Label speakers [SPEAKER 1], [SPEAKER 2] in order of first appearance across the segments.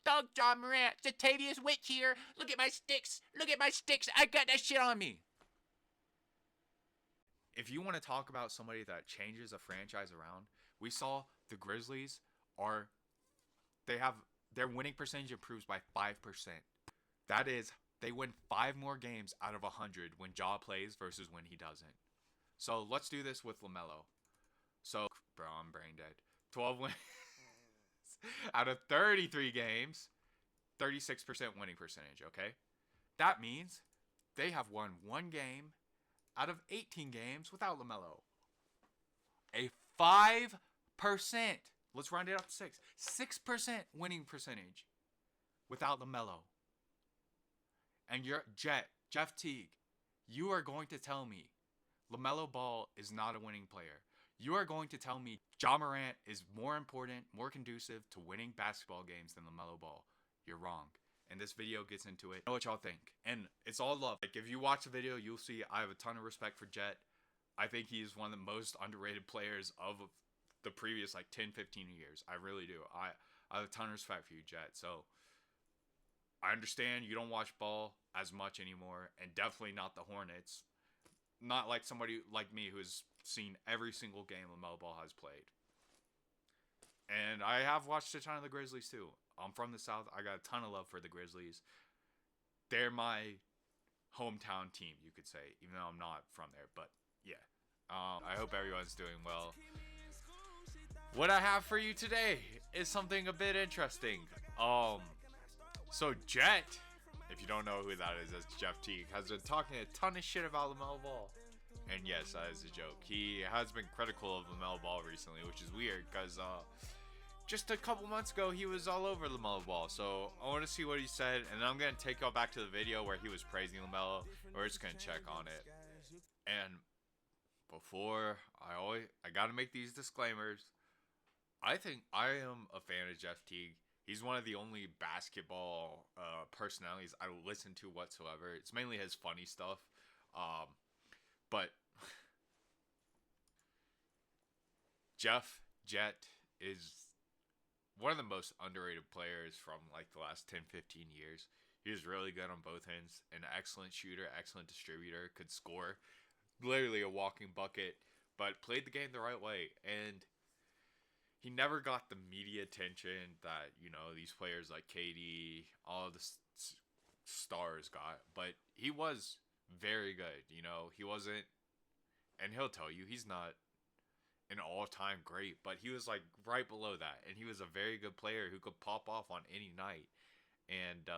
[SPEAKER 1] thug John Morant. JATAVIUS WICK here. Look at my sticks. Look at my sticks. I got that shit on me. If you want to talk about somebody that changes a franchise around, we saw the Grizzlies their winning percentage improves by 5%. That is, they win 5 more games out of 100 when Ja plays versus when he doesn't. So let's do this with LaMelo. So, bro, I'm brain dead. 12 wins out of 33 games, 36% winning percentage, okay? That means they have won 1 game out of 18 games without LaMelo. A 5%. Let's round it up to 6. 6% winning percentage without LaMelo. And you're Jeff Teague, you are going to tell me LaMelo Ball is not a winning player. You are going to tell me Ja Morant is more important, more conducive to winning basketball games than LaMelo Ball. You're wrong. And this video gets into it. I know what y'all think. And it's all love. Like, if you watch the video, you'll see I have a ton of respect for Jet. I think he's one of the most underrated players of the previous, 10, 15 years. I really do. I have a ton of respect for you, Jet. So, I understand you don't watch ball as much anymore. And definitely not the Hornets. Not like somebody like me who's seen every single game LaMelo Ball has played. And I have watched a ton of the Grizzlies too. I'm from the South. I got a ton of love for the Grizzlies. They're my hometown team, you could say, even though I'm not from there. But yeah, I hope everyone's doing well. What I have for you today is something a bit interesting. So Jet, if you don't know who that is, that's Jeff Teague, has been talking a ton of shit about LaMelo Ball. And yes, that is a joke. He has been critical of LaMelo Ball recently, which is weird because just a couple months ago, he was all over LaMelo Ball. So I want to see what he said, and then I'm going to take y'all back to the video where he was praising LaMelo. We're just going to check on it. And before, I got to make these disclaimers. I think I am a fan of Jeff Teague. He's one of the only basketball personalities I listen to whatsoever. It's mainly his funny stuff. But Jet is one of the most underrated players from the last 10, 15 years. He was really good on both ends. An excellent shooter, excellent distributor, could score. Literally a walking bucket, but played the game the right way. And he never got the media attention that, these players like KD, all the stars got. But he was very good. He wasn't, and he'll tell you, he's not an all-time great, but he was right below that, and he was a very good player who could pop off on any night. And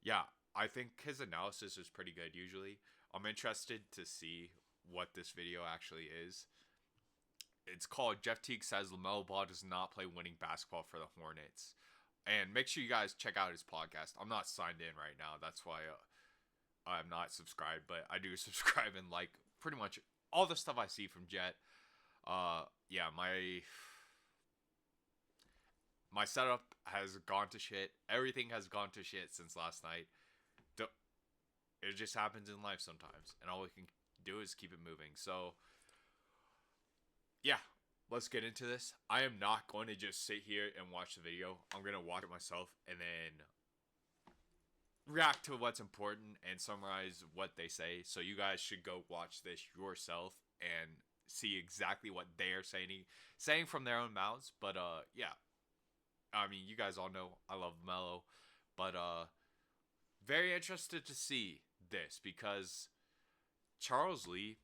[SPEAKER 1] yeah, I think his analysis is pretty good usually. I'm interested to see what this video actually is. It's called Jeff Teague Says LaMelo Ball Does Not Play Winning Basketball for the Hornets. And make sure you guys check out his podcast. I'm not signed in right now, that's why I'm not subscribed, but I do subscribe and like pretty much all the stuff I see from Jet. Yeah, my setup has gone to shit. Everything has gone to shit since last night. It just happens in life sometimes, and all we can do is keep it moving. So, yeah, let's get into this. I am not going to just sit here and watch the video. I'm going to watch it myself and then react to what's important and summarize what they say. So you guys should go watch this yourself and see exactly what they're saying from their own mouths. But yeah, I mean, you guys all know I love Melo, but very interested to see this because Charles Lee,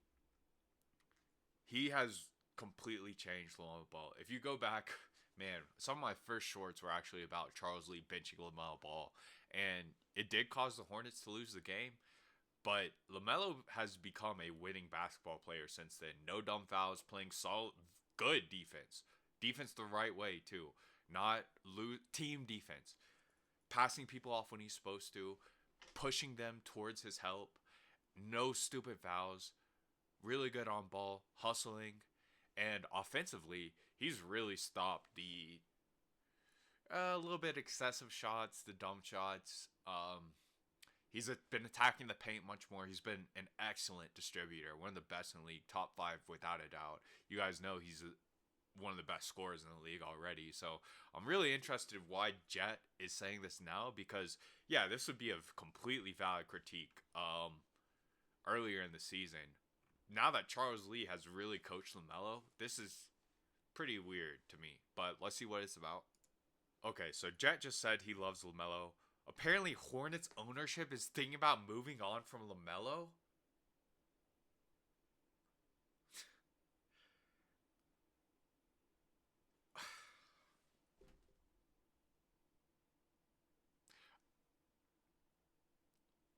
[SPEAKER 1] he has completely changed LaMelo Ball. If you go back, man, some of my first shorts were actually about Charles Lee benching LaMelo Ball, and it did cause the Hornets to lose the game. But LaMelo has become a winning basketball player since then. No dumb fouls, playing solid, good defense. Defense the right way, too. Not team defense. Passing people off when he's supposed to. Pushing them towards his help. No stupid fouls. Really good on ball. Hustling. And offensively, he's really stopped the a little bit excessive shots, the dumb shots. He's been attacking the paint much more. He's been an excellent distributor. One of the best in the league. Top 5 without a doubt. You guys know he's one of the best scorers in the league already. So I'm really interested why Jet is saying this now, because yeah, this would be a completely valid critique earlier in the season. Now that Charles Lee has really coached LaMelo, this is pretty weird to me. But let's see what it's about. Okay, so Jet just said he loves LaMelo. Apparently Hornets ownership is thinking about moving on from LaMelo.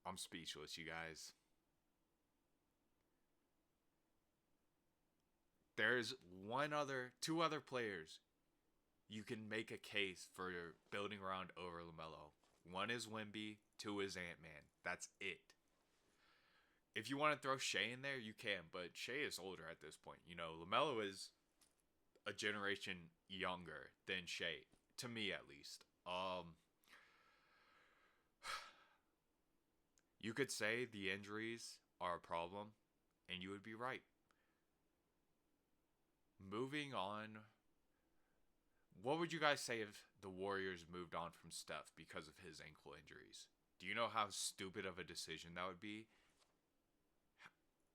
[SPEAKER 1] I'm speechless, you guys. There's two other players you can make a case for building around over LaMelo. One is Wemby, two is Ant-Man. That's it. If you want to throw Shea in there, you can, but Shea is older at this point. You know, LaMelo is a generation younger than Shea, to me at least. You could say the injuries are a problem, and you would be right. Moving on, what would you guys say if the Warriors moved on from Steph because of his ankle injuries? Do you know how stupid of a decision that would be?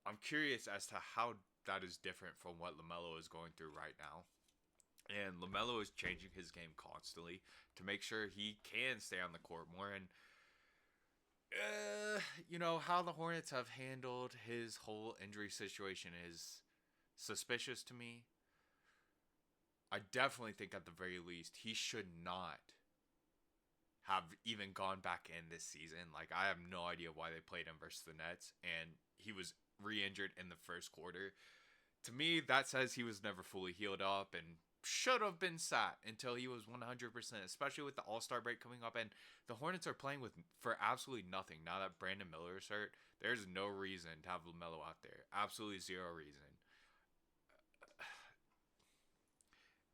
[SPEAKER 1] I'm curious as to how that is different from what LaMelo is going through right now. And LaMelo is changing his game constantly to make sure he can stay on the court more. And, you know, how the Hornets have handled his whole injury situation is suspicious to me. I definitely think at the very least he should not have even gone back in this season. Like, I have no idea why they played him versus the Nets, and he was re-injured in the first quarter. To me, that says he was never fully healed up and should have been sat until he was 100%, especially with the All-Star break coming up. And the Hornets are playing for absolutely nothing. Now that Brandon Miller is hurt, there's no reason to have LaMelo out there. Absolutely zero reason.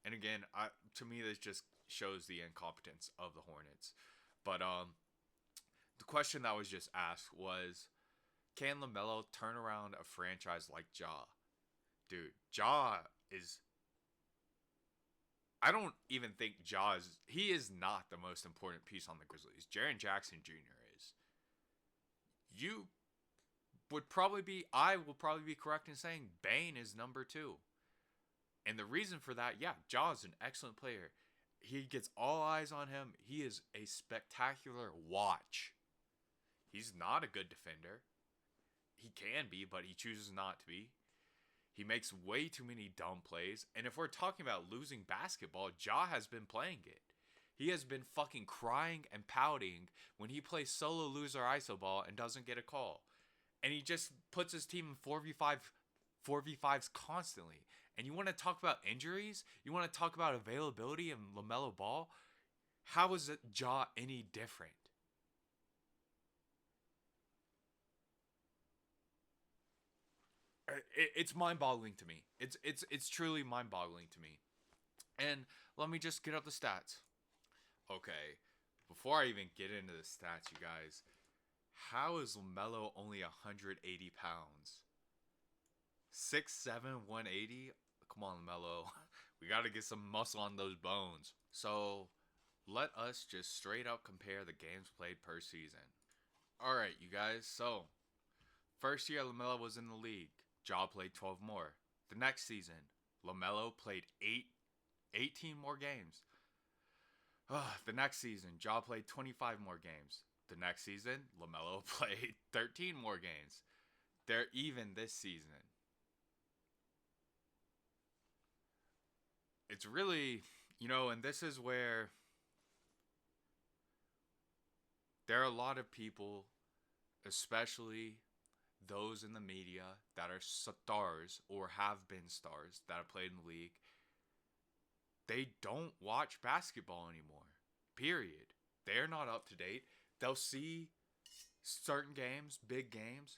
[SPEAKER 1] And again, to me, this just shows the incompetence of the Hornets. But the question that was just asked was, can LaMelo turn around a franchise like Ja? Dude, Ja is... I don't even think Ja is... He is not the most important piece on the Grizzlies. Jaren Jackson Jr. is. You would probably be... I will probably be correct in saying Bane is number 2. And the reason for that, yeah, Ja is an excellent player. He gets all eyes on him. He is a spectacular watch. He's not a good defender. He can be, but he chooses not to be. He makes way too many dumb plays. And if we're talking about losing basketball, Ja has been playing it. He has been fucking crying and pouting when he plays solo loser iso ball and doesn't get a call. And he just puts his team in 4v5s constantly. And you want to talk about injuries? You want to talk about availability and LaMelo Ball? How is it Ja any different? It's mind-boggling to me. It's truly mind-boggling to me. And let me just get up the stats. Okay, before I even get into the stats, you guys, how is LaMelo only 180 pounds? 6'7", 180? Come on, LaMelo. We got to get some muscle on those bones. So, let us just straight up compare the games played per season. Alright, you guys. So, first year LaMelo was in the league. Ja played 12 more. The next season, LaMelo played 18 more games. The next season, Ja played 25 more games. The next season, LaMelo played 13 more games. They're even this season. It's really, and this is where there are a lot of people, especially those in the media that are stars or have been stars that have played in the league, they don't watch basketball anymore. Period. They're not up to date. They'll see certain games, big games,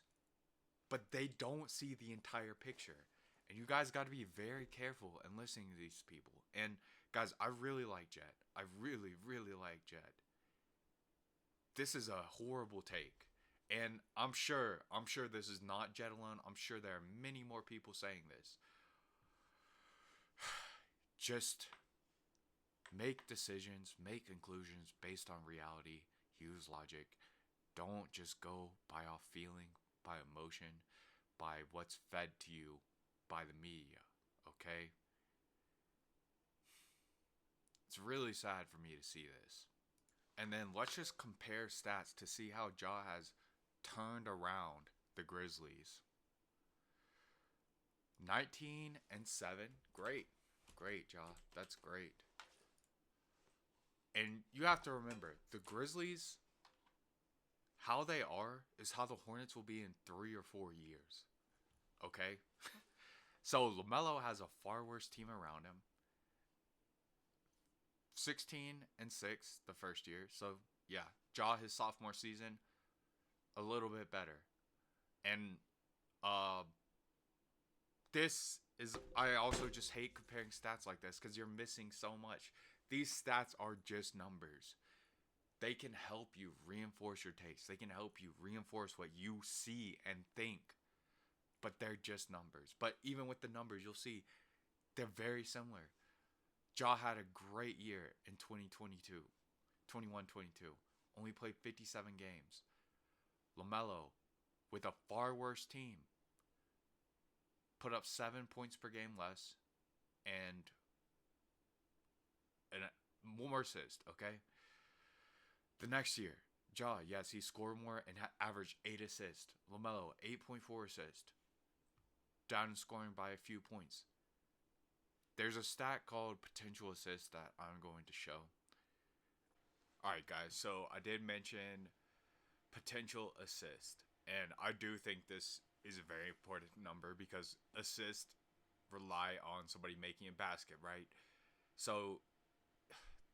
[SPEAKER 1] but they don't see the entire picture. And you guys got to be very careful in listening to these people. And guys, I really like Jet. I really, really like Jet. This is a horrible take. And I'm sure this is not Jet alone. I'm sure there are many more people saying this. just make decisions, make conclusions based on reality, use logic. Don't just go by off feeling, by emotion, by what's fed to you by the media, okay? It's really sad for me to see this. And then let's just compare stats to see how Ja has turned around the Grizzlies. 19-7. Great. Great, Ja. That's great. And you have to remember, the Grizzlies, how they are is how the Hornets will be in 3 or 4 years. Okay? So LaMelo has a far worse team around him. 16-6 the first year. So yeah, Ja his sophomore season a little bit better. And this is, I also just hate comparing stats like this because you're missing so much. These stats are just numbers. They can help you reinforce your taste. They can help you reinforce what you see and think. But they're just numbers. But even with the numbers, you'll see they're very similar. Ja had a great year in 2022, 21-22. Only played 57 games. LaMelo, with a far worse team, put up 7 points per game less and more assists, okay? The next year, Ja, yes, he scored more and averaged 8 assists. LaMelo, 8.4 assists. Down in scoring by a few points. There's a stat called potential assists that I'm going to show. Alright, guys, so I did mention potential assist. And I do think this is a very important number because assists rely on somebody making a basket, right? So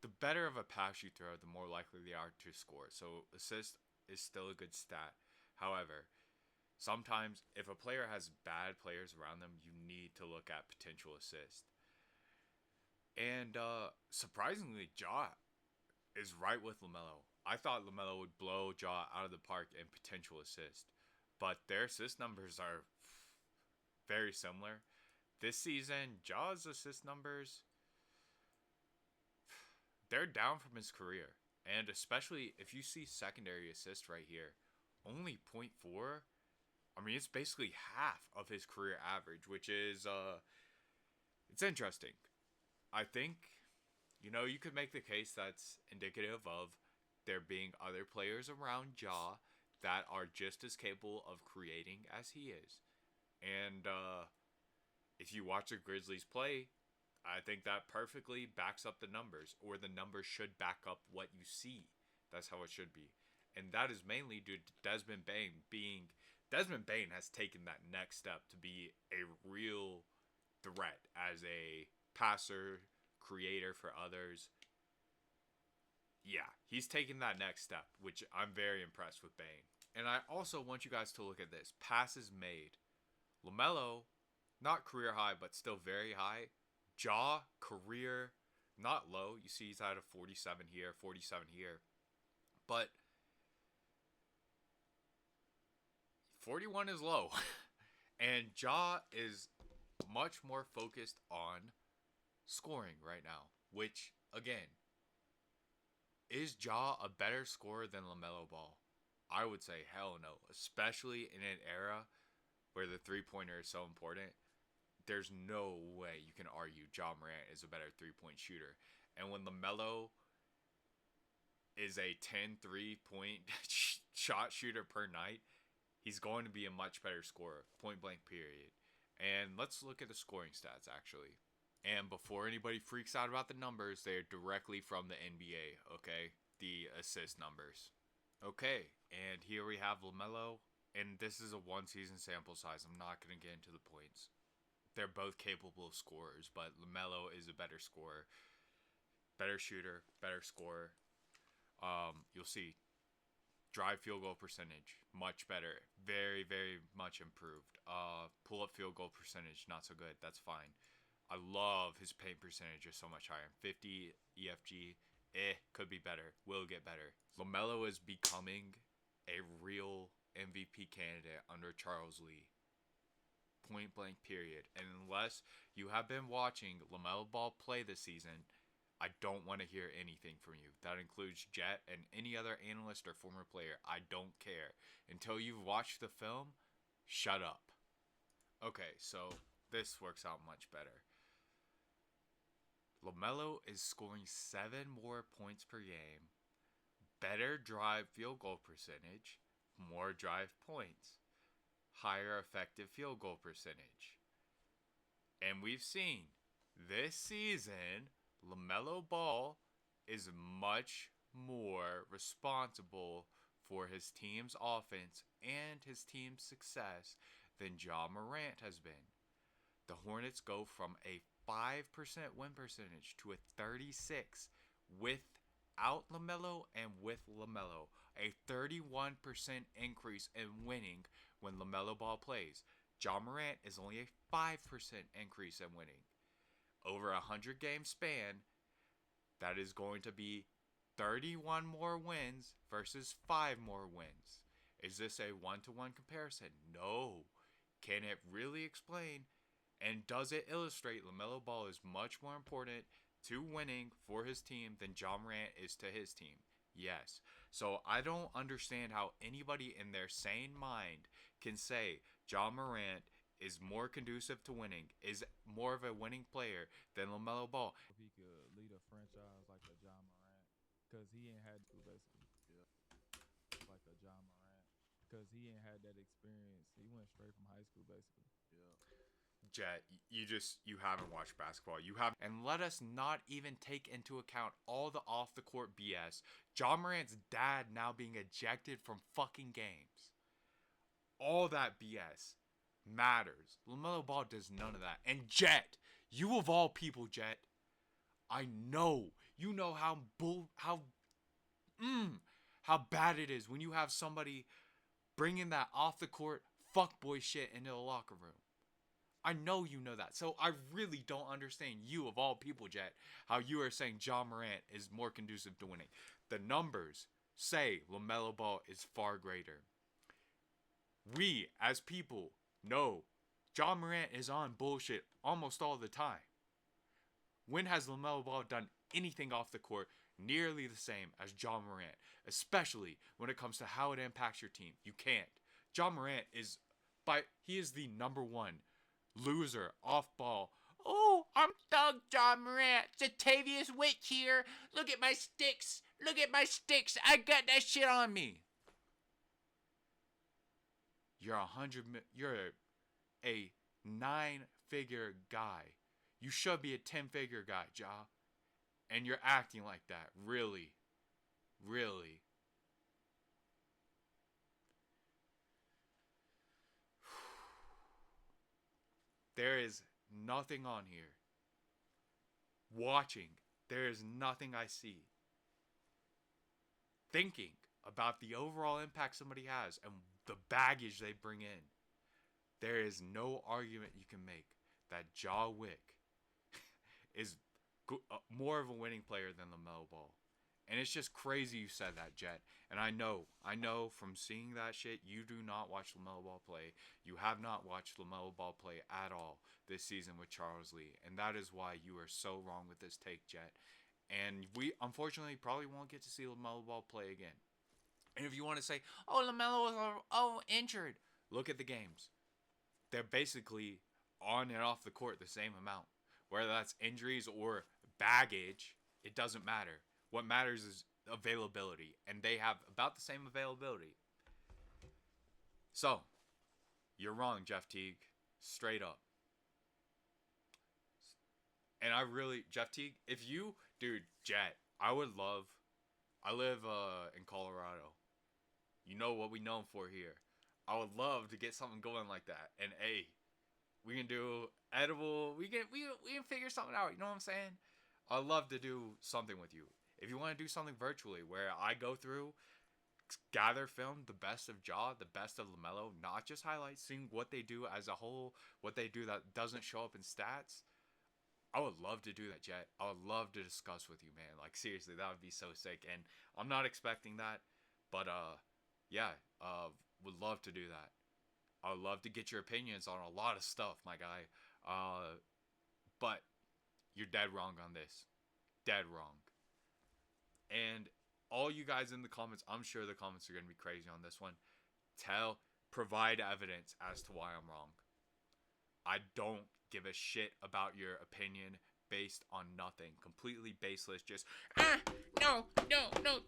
[SPEAKER 1] the better of a pass you throw, the more likely they are to score. So assist is still a good stat. However, sometimes if a player has bad players around them, you need to look at potential assist. And surprisingly, Ja is right with LaMelo. I thought LaMelo would blow Ja out of the park in potential assist. But their assist numbers are very similar. This season, Ja's assist numbers, they're down from his career. And especially if you see secondary assist right here, only 0.4. I mean, it's basically half of his career average, which is, it's interesting. I think, you could make the case that's indicative of there being other players around Ja that are just as capable of creating as he is. And if you watch the Grizzlies play, I think that perfectly backs up the numbers, or the numbers should back up what you see. That's how it should be. And that is mainly due to Desmond Bane Desmond Bane has taken that next step to be a real threat as a passer, creator for others. Yeah, he's taken that next step, which I'm very impressed with Bane. And I also want you guys to look at this. Passes made. LaMelo, not career high, but still very high. Ja, career, not low. You see he's at a 47 here, 47 here. But 41 is low. And Ja is much more focused on scoring right now. Which, again, is Ja a better scorer than LaMelo Ball? I would say hell no. Especially in an era where the three-pointer is so important. There's no way you can argue Ja Morant is a better three-point shooter. And when LaMelo is a 10 3-point shot shooter per night, he's going to be a much better scorer. Point blank period. And let's look at the scoring stats, actually. And before anybody freaks out about the numbers, they're directly from the NBA, okay? The assist numbers. Okay, and here we have LaMelo. And this is a one-season sample size. I'm not going to get into the points. They're both capable of scorers, but LaMelo is a better scorer. Better shooter, better scorer. You'll see drive field goal percentage, much better. Very, very much improved. Pull-up field goal percentage, not so good. That's fine. I love his paint percentage is so much higher. 50 EFG, could be better. Will get better. LaMelo is becoming a real MVP candidate under Charles Lee. point blank period. And unless you have been watching LaMelo Ball play this season, I don't want to hear anything from you. That includes Jet and any other analyst or former player. I don't care. Until you've watched the film, shut up. Okay, so this works out much better. LaMelo is scoring 7 more points per game, better drive field goal percentage, more drive points, higher effective field goal percentage. And we've seen this season, LaMelo Ball is much more responsible for his team's offense and his team's success than Ja Morant has been. The Hornets go from a 5% win percentage to a 36 without LaMelo and with LaMelo. A 31% increase in winning when LaMelo Ball plays. Ja Morant is only a 5% increase in winning. Over a 100-game span, that is going to be 31 more wins versus 5 more wins. Is this a one-to-one comparison? No. Can it really explain? And does it illustrate LaMelo Ball is much more important to winning for his team than Ja Morant is to his team? Yes. So I don't understand how anybody in their sane mind can say Ja Morant is more conducive to winning, is more of a winning player than LaMelo Ball.
[SPEAKER 2] If he could lead a franchise like a Ja Morant, because he ain't had to basically, like a Ja Morant, because he ain't had that experience. He went straight from high school basically.
[SPEAKER 1] Jet, you haven't watched basketball. You have, and let us not even take into account all the off the court BS. Ja Morant's dad now being ejected from fucking games. All that BS matters. LaMelo Ball does none of that. And Jet, you of all people, Jet, I know you know how bad it is when you have somebody bringing that off the court fuckboy shit into the locker room. I know you know that. So I really don't understand you of all people, Jet, how you are saying Ja Morant is more conducive to winning. The numbers say LaMelo Ball is far greater. We, as people, know Ja Morant is on bullshit almost all the time. When has LaMelo Ball done anything off the court nearly the same as Ja Morant? Especially when it comes to how it impacts your team. You can't. Ja Morant is the number one loser off ball. Oh, I'm Thug Ja Morant. JATAVIUS WICK here. Look at my sticks. Look at my sticks. I got that shit on me. You're a 9-figure guy. You should be a 10-figure guy, Ja. And you're acting like that. Really. Really. There is nothing on here. Watching, there is nothing I see. Thinking about the overall impact somebody has and the baggage they bring in, there is no argument you can make that Ja Wick is more of a winning player than LaMelo Ball. And it's just crazy you said that, Jet. And I know from seeing that shit, you do not watch LaMelo Ball play. You have not watched LaMelo Ball play at all this season with Charles Lee. And that is why you are so wrong with this take, Jet. And we, unfortunately, probably won't get to see LaMelo Ball play again. And if you want to say, oh, LaMelo was injured, look at the games. They're basically on and off the court the same amount. Whether that's injuries or baggage, it doesn't matter. What matters is availability, and they have about the same availability. So, you're wrong, Jeff Teague. Straight up. And Jeff Teague, Jet, I live in Colorado. You know what we known for here. I would love to get something going like that. And hey, we can do edible. We can figure something out. You know what I'm saying? I'd love to do something with you. If you want to do something virtually where I go through, gather film, the best of Ja, the best of LaMelo, not just highlights, seeing what they do as a whole, what they do that doesn't show up in stats, I would love to do that, Jet. I would love to discuss with you, man. Like, seriously, that would be so sick. And I'm not expecting that, but, would love to do that. I would love to get your opinions on a lot of stuff, my guy. But you're dead wrong on this. Dead wrong. And all you guys in the comments, I'm sure the comments are going to be crazy on this one. Provide evidence as to why I'm wrong. I don't give a shit about your opinion based on nothing. Completely baseless. Just, no,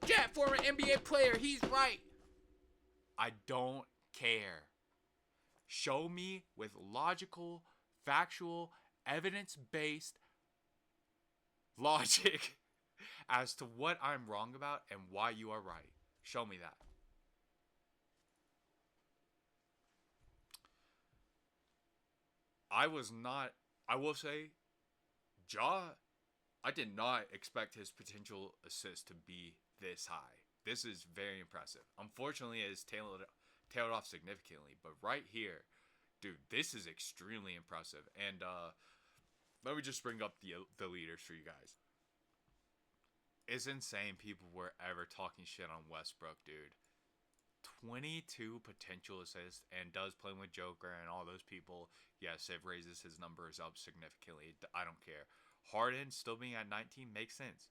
[SPEAKER 1] Jet, former NBA player, he's right. I don't care. Show me with logical, factual, evidence-based logic as to what I'm wrong about and why you are right. Show me that. I will say, I did not expect his potential assist to be this high. This is very impressive. Unfortunately, it has tailed off significantly, but right here, dude, this is extremely impressive. And let me just bring up the leaders for you guys. It's insane people were ever talking shit on Westbrook, dude. 22 potential assists and does play with Joker and all those people. Yes, it raises his numbers up significantly. I don't care. Harden still being at 19 makes sense.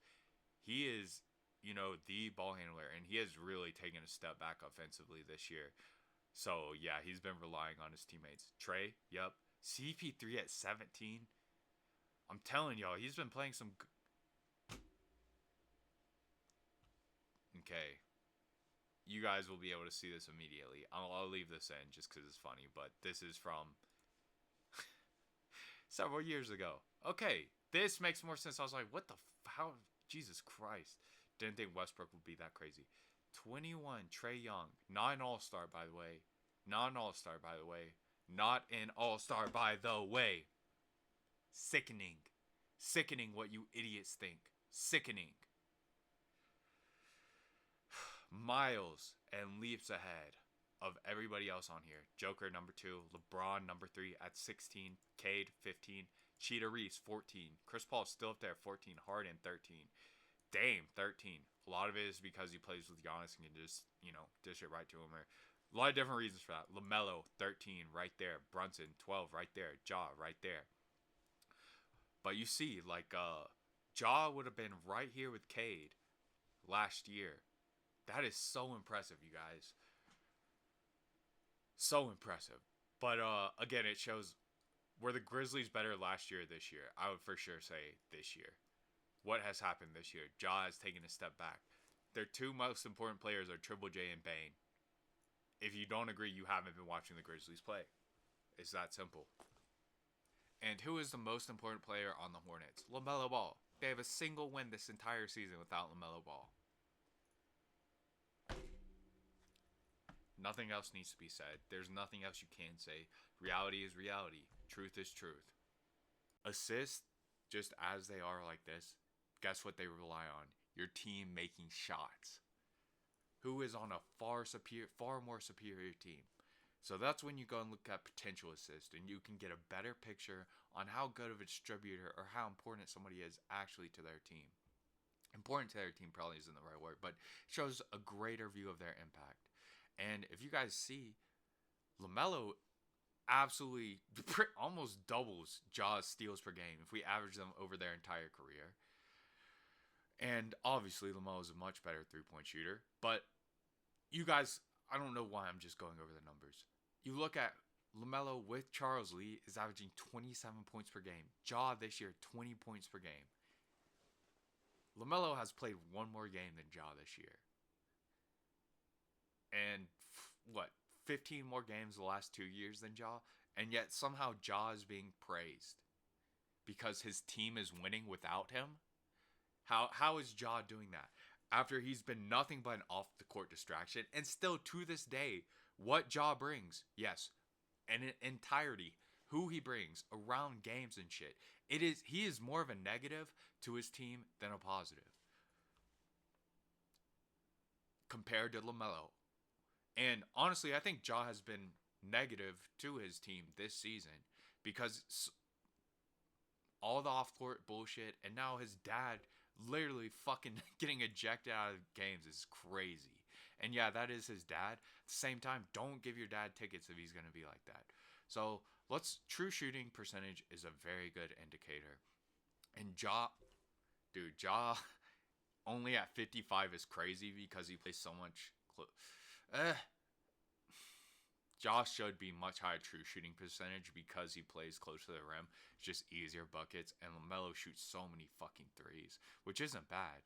[SPEAKER 1] He is, the ball handler, and he has really taken a step back offensively this year. So, yeah, he's been relying on his teammates. Trey, yep. CP3 at 17. I'm telling y'all, he's been playing some... Okay. You guys will be able to see this immediately. I'll leave this in just because it's funny, but this is from several years ago. Okay, this makes more sense. I was like, what the... How... Jesus Christ. Didn't think Westbrook would be that crazy. 21, Trae Young. Not an all-star, by the way. Not an all-star, by the way. Not an all-star, by the way. Sickening. Sickening what you idiots think. Sickening. Miles and leaps ahead of everybody else on here. Joker, number 2. LeBron, number 3 at 16. Cade, 15. Cheetah Reese, 14. Chris Paul still up there, 14. Harden, 13. Dame, 13. A lot of it is because he plays with Giannis and can just, dish it right to him. A lot of different reasons for that. LaMelo, 13, right there. Brunson, 12, right there. Ja, right there. But you see, Ja would have been right here with Cade last year. That is so impressive, you guys. So impressive. But, again, it shows... Were the Grizzlies better last year or this year? I would for sure say this year. What has happened this year? Ja has taken a step back. Their 2 most important players are Triple J and Bane. If you don't agree, you haven't been watching the Grizzlies play. It's that simple. And who is the most important player on the Hornets? LaMelo Ball. They have a single win this entire season without LaMelo Ball. Nothing else needs to be said. There's nothing else you can say. Reality is reality. Truth is truth. Assists, just as they are like this, guess what they rely on? Your team making shots. Who is on a far more superior team? So that's when you go and look at potential assists, and you can get a better picture on how good of a distributor or how important somebody is actually to their team. Important to their team probably isn't the right word, but shows a greater view of their impact. And if you guys see, LaMelo absolutely almost doubles Ja's steals per game if we average them over their entire career. And obviously, LaMelo is a much better three-point shooter. But you guys, I don't know why I'm just going over the numbers. You look at LaMelo with Charles Lee is averaging 27 points per game. Ja this year, 20 points per game. LaMelo has played one more game than Ja this year. And 15 more games the last 2 years than Ja? And yet somehow Ja is being praised because his team is winning without him? How is Ja doing that? After he's been nothing but an off-the-court distraction, and still to this day, what Ja brings, yes, in entirety, who he brings around games and shit, he is more of a negative to his team than a positive. Compared to LaMelo. And honestly, I think Ja has been negative to his team this season because all the off-court bullshit, and now his dad literally fucking getting ejected out of games is crazy. And yeah, that is his dad. At the same time, don't give your dad tickets if he's going to be like that. So true shooting percentage is a very good indicator. And Ja only at 55 is crazy because he plays so much. Josh should be much higher true shooting percentage because he plays close to the rim. It's just easier buckets, and LaMelo shoots so many fucking threes, which isn't bad.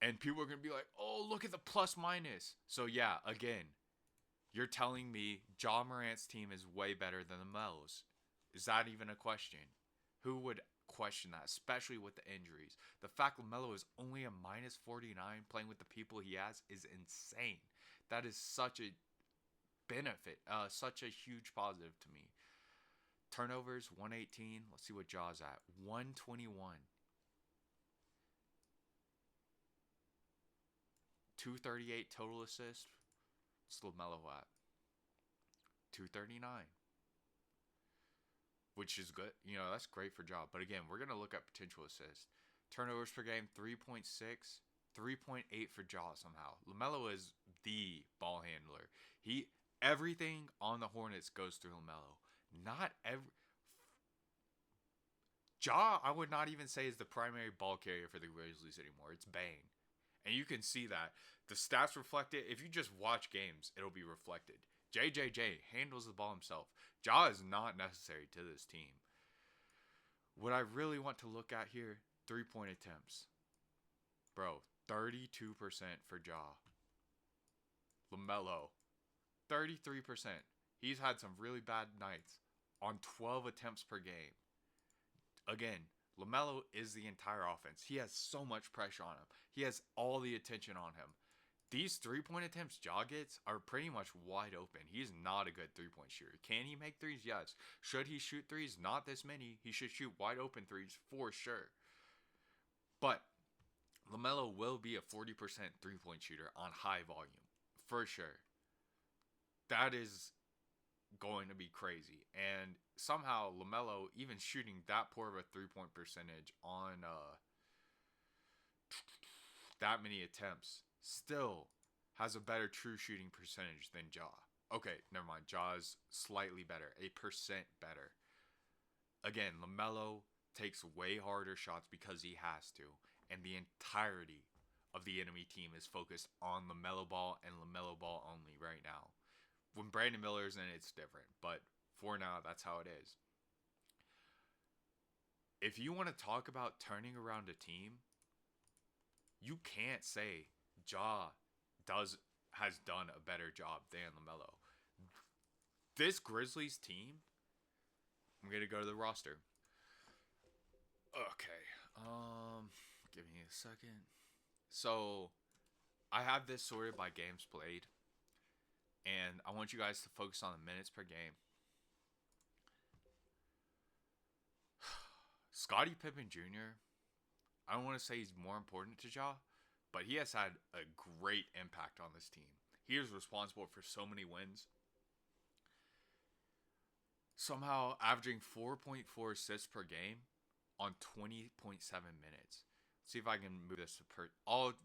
[SPEAKER 1] And people are going to be like, oh, look at the plus minus. So yeah, again, you're telling me Ja Morant's team is way better than LaMelo's. Is that even a question? Who would question that, especially with the injuries? The fact LaMelo is only a minus 49 playing with the people he has is insane. That is such a benefit, such a huge positive to me. Turnovers 118. Let's see what Ja's at. 121. 238 total assists. What's LaMelo at? 239. Which is good. You know, that's great for Ja. But again, we're going to look at potential assists. Turnovers per game 3.6. 3.8 for Ja somehow. LaMelo is the ball handler. Everything on the Hornets goes through LaMelo. Not every Ja, I would not even say is the primary ball carrier for the Grizzlies anymore. It's Bane. And you can see that. The stats reflect it. If you just watch games, it'll be reflected. JJJ handles the ball himself. Ja is not necessary to this team. What I really want to look at here, 3-point attempts. Bro, 32% for Ja. LaMelo, 33%. He's had some really bad nights on 12 attempts per game. Again, LaMelo is the entire offense. He has so much pressure on him. He has all the attention on him. These 3-point attempts Ja gets are pretty much wide open. He's not a good 3-point shooter. Can he make threes? Yes. Should he shoot threes? Not this many. He should shoot wide open threes for sure. But LaMelo will be a 40% 3-point shooter on high volume. For sure. That is going to be crazy. And somehow LaMelo, even shooting that poor of a 3-point percentage on that many attempts, still has a better true shooting percentage than Ja. Okay, never mind. Ja's slightly better, 8% better. Again, LaMelo takes way harder shots because he has to, and the entirety of the enemy team is focused on LaMelo ball and LaMelo ball only right now. When Brandon Miller's in, it's different, but for now, that's how it is. If you want to talk about turning around a team, you can't say Ja has done a better job than LaMelo. This Grizzlies team, I'm going to go to the roster. Okay. Give me a second. So, I have this sorted by games played. And I want you guys to focus on the minutes per game. Scottie Pippen Jr., I don't want to say he's more important to Ja, but he has had a great impact on this team. He is responsible for so many wins. Somehow averaging 4.4 assists per game on 20.7 minutes. Let's see if I can move this to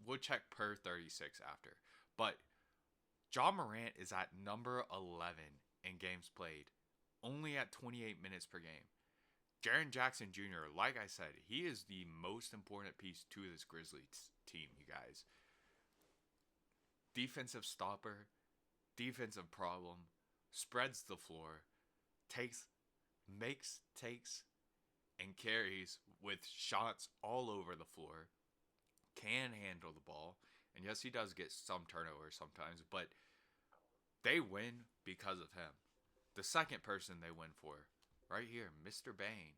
[SPEAKER 1] we'll check per 36 after. But Ja Morant is at number 11 in games played, only at 28 minutes per game. Jaren Jackson Jr., like I said, he is the most important piece to this Grizzlies team, you guys. Defensive stopper, defensive problem, spreads the floor, takes, and carries with shots all over the floor, can handle the ball. And yes, he does get some turnovers sometimes, but they win because of him. The second person they win for, right here, Mr. Bane.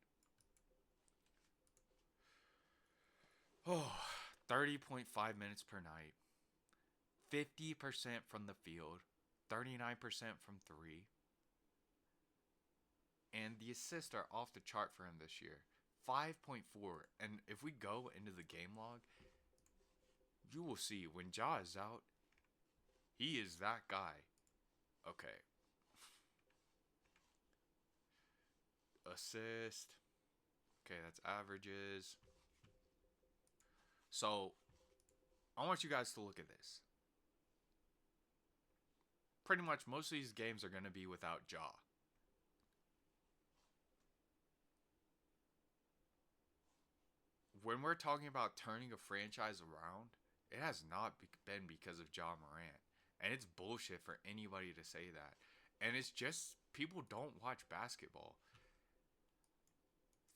[SPEAKER 1] Oh, 30.5 minutes per night. 50% from the field. 39% from 3. And the assists are off the chart for him this year. 5.4. And if we go into the game log, you will see when Ja is out, he is that guy. Okay. Assist. Okay, that's averages. So, I want you guys to look at this. pretty much most of these games are going to be without Ja. When we're talking about turning a franchise around, it has not been because of Ja Morant. And it's bullshit for anybody to say that. And it's just people don't watch basketball.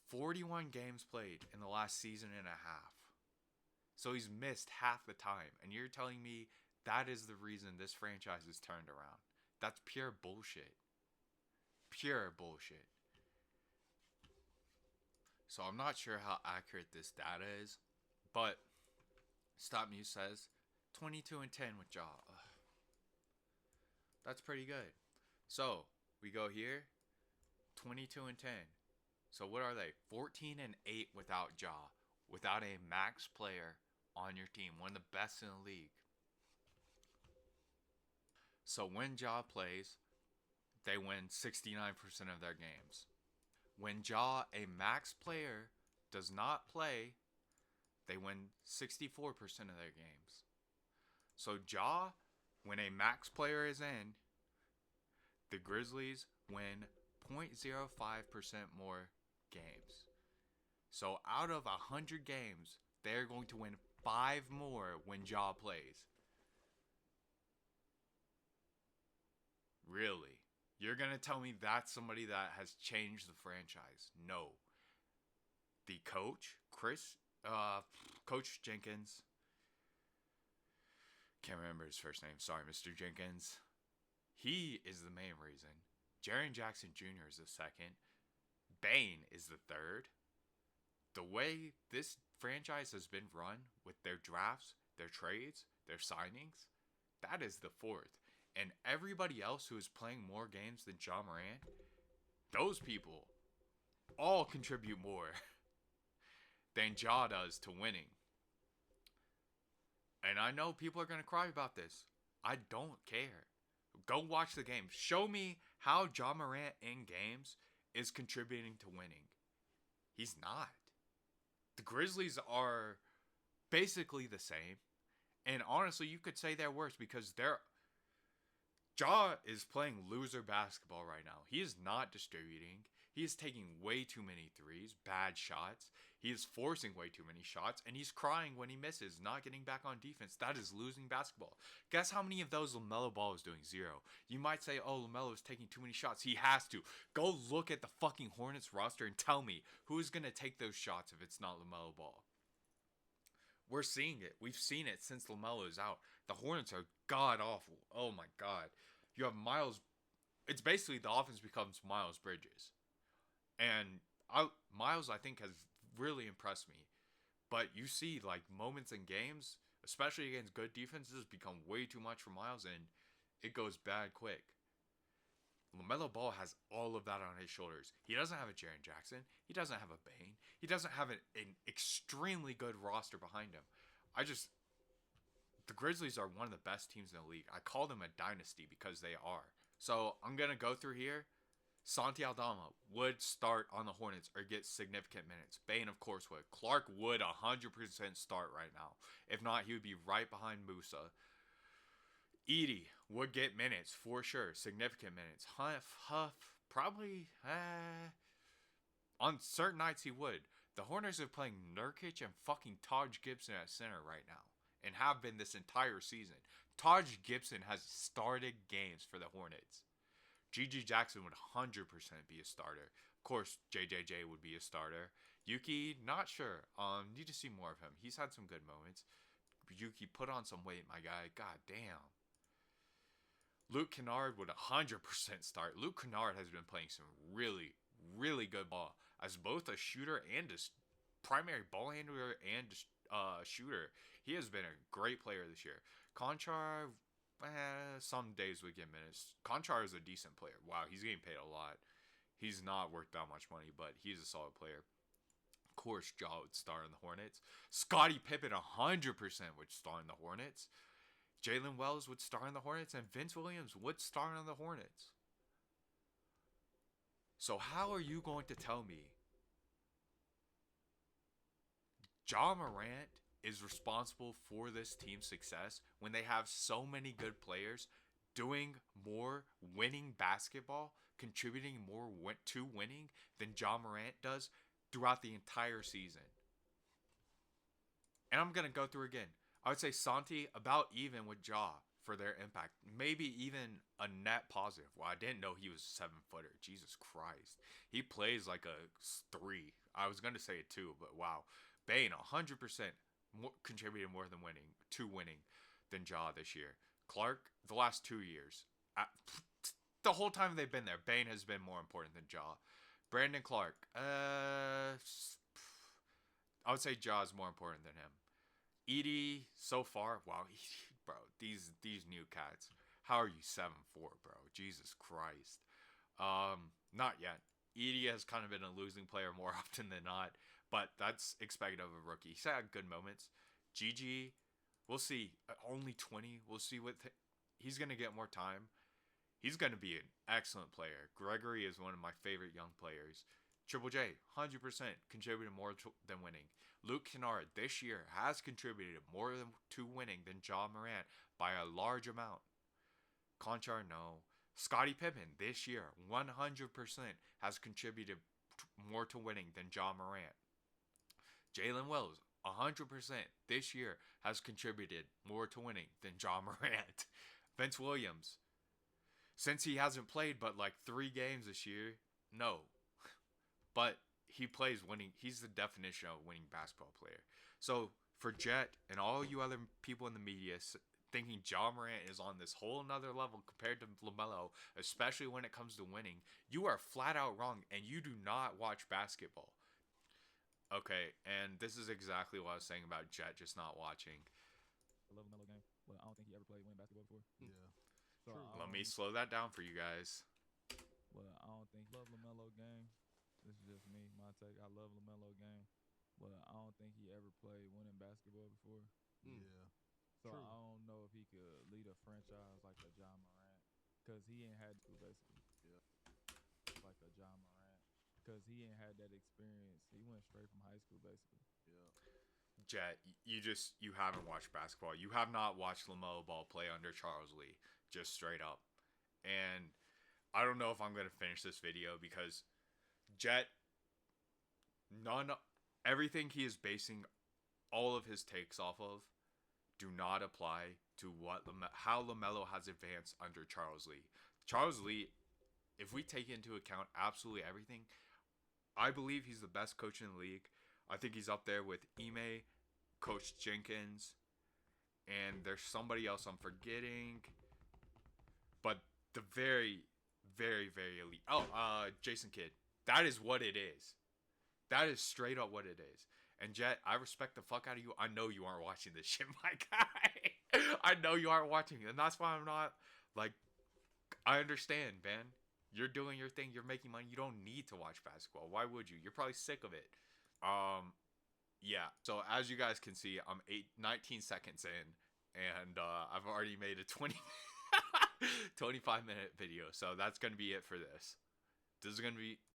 [SPEAKER 1] 41 games played in the last season and a half. So he's missed half the time. And you're telling me that is the reason this franchise is turned around. That's pure bullshit. Pure bullshit. So I'm not sure how accurate this data is. But StatMuse says 22 and 10 with Ja. Ugh. That's pretty good. So we go here, 22 and 10. So what are they? 14 and 8 without Ja, without a max player on your team, one of the best in the league. So when Ja plays, they win 69% of their games. When Ja, a max player, does not play, they win 64% of their games. So Ja, when a max player is in, the Grizzlies win 0.05% more games. So out of 100 games, they're going to win 5 more when Ja plays. Really? You're going to tell me that's somebody that has changed the franchise? No. The coach, Coach Jenkins. Can't remember his first name. Sorry, Mr. Jenkins. He is the main reason. Jaren Jackson Jr. is the second. Bane is the third. The way this franchise has been run with their drafts, their trades, their signings, that is the fourth. And everybody else who is playing more games than Ja Morant, those people all contribute more than Ja does to winning. And I know people are going to cry about this. I don't care. Go watch the game. Show me how Ja Morant in games is contributing to winning. He's not. The Grizzlies are basically the same. And honestly, you could say they're worse because Ja is playing loser basketball right now. He is not distributing. He is taking way too many threes, bad shots. He is forcing way too many shots, and he's crying when he misses, not getting back on defense. That is losing basketball. Guess how many of those LaMelo Ball is doing? 0. You might say, oh, LaMelo is taking too many shots. He has to. Go look at the fucking Hornets roster and tell me who is going to take those shots if it's not LaMelo Ball. We're seeing it. We've seen it since LaMelo is out. The Hornets are god-awful. Oh, my God. You have Miles. It's basically the offense becomes Miles Bridges. And Miles, I think, has really impressed me. But you see, like, moments in games, especially against good defenses, become way too much for Miles, and it goes bad quick. LaMelo Ball has all of that on his shoulders. He doesn't have a Jaren Jackson. He doesn't have a Bane. He doesn't have an extremely good roster behind him. The Grizzlies are one of the best teams in the league. I call them a dynasty because they are. So I'm going to go through here. Santi Aldama would start on the Hornets or get significant minutes. Bane, of course, would. Clark would 100% start right now. If not, he would be right behind Musa. Edie would get minutes for sure. Significant minutes. Huff, probably. On certain nights he would. The Hornets are playing Nurkic and fucking Taj Gibson at center right now. And have been this entire season. Taj Gibson has started games for the Hornets. G.G. Jackson would 100% be a starter. Of course, JJJ would be a starter. Yuki, not sure. Need to see more of him. He's had some good moments. Yuki, put on some weight, my guy. God damn. Luke Kennard would 100% start. Luke Kennard has been playing some really, really good ball. As both a shooter and a primary ball handler and shooter. He has been a great player this year. Conchar, some days would get minutes. Conchar is a decent player. Wow, he's getting paid a lot. He's not worth that much money, but he's a solid player. Of course, Ja would start in the Hornets. Scottie Pippen 100% would start in the Hornets. Jalen Wells would start in the Hornets, and Vince Williams would start in the Hornets. So how are you going to tell me Ja Morant is responsible for this team's success when they have so many good players doing more winning basketball, contributing more to winning than Ja Morant does throughout the entire season. And I'm going to go through again. I would say Santi about even with Ja for their impact. Maybe even a net positive. Well, I didn't know he was a 7-footer. Jesus Christ. He plays like a 3. I was going to say a 2, but wow. Bane, 100% contributed more than winning than Ja this year. Clark, the last 2 years. The whole time they've been there, Bane has been more important than Ja. Brandon Clark, I would say Ja is more important than him. Edie, so far, wow, bro, these new cats. How are you 7'4", bro? Jesus Christ. Not yet. Edie has kind of been a losing player more often than not, but that's expected of a rookie. He's had good moments. GG, we'll see. Only 20. We'll see what he's gonna get more time. He's gonna be an excellent player. Gregory is one of my favorite young players. Triple J, 100% contributed more than winning. Luke Kennard this year has contributed more to winning than Ja Morant by a large amount. Conchar, no. Scottie Pippen this year, 100% has contributed more to winning than Ja Morant. Jalen Wells, 100% this year has contributed more to winning than Ja Morant. Vince Williams, since he hasn't played but like 3 games this year, no. But he plays winning. He's the definition of a winning basketball player. So for Jet and all you other people in the media thinking Ja Morant is on this whole nother level compared to LaMelo, especially when it comes to winning, you are flat out wrong and you do not watch basketball. Okay, and this is exactly what I was saying about Jet just not watching.
[SPEAKER 2] I love LaMelo game. Well, I don't think he ever played winning basketball before.
[SPEAKER 3] Yeah.
[SPEAKER 2] So
[SPEAKER 1] Let me slow that down for you guys.
[SPEAKER 2] Well, I don't think love LaMelo game. This is just me, my take. I love LaMelo game, but I don't think he ever played winning basketball before.
[SPEAKER 3] Yeah.
[SPEAKER 2] So I don't know if he could lead a franchise like a Ja Morant, because he ain't had to basically.
[SPEAKER 3] Yeah.
[SPEAKER 2] Like a Ja Morant, because he ain't had that experience. He went straight from high school basically.
[SPEAKER 3] Yeah.
[SPEAKER 1] Jet, you haven't watched basketball. You have not watched LaMelo Ball play under Charles Lee, just straight up. And I don't know if I'm gonna finish this video because Jet, everything he is basing all of his takes off of do not apply to how LaMelo has advanced under Charles Lee. Charles Lee, if we take into account absolutely everything, I believe he's the best coach in the league. I think he's up there with Ime, Coach Jenkins, and there's somebody else I'm forgetting. But the very, very, very elite. Jason Kidd. That is what it is. That is straight up what it is. And Jet, I respect the fuck out of you. I know you aren't watching this shit, my guy. I know you aren't watching it. And that's why I'm not, like, I understand, man. You're doing your thing. You're making money. You don't need to watch basketball. Why would you? You're probably sick of it. Yeah. So as you guys can see, I'm 19 seconds in. And I've already made a 25-minute video. So that's going to be it for this. This is going to be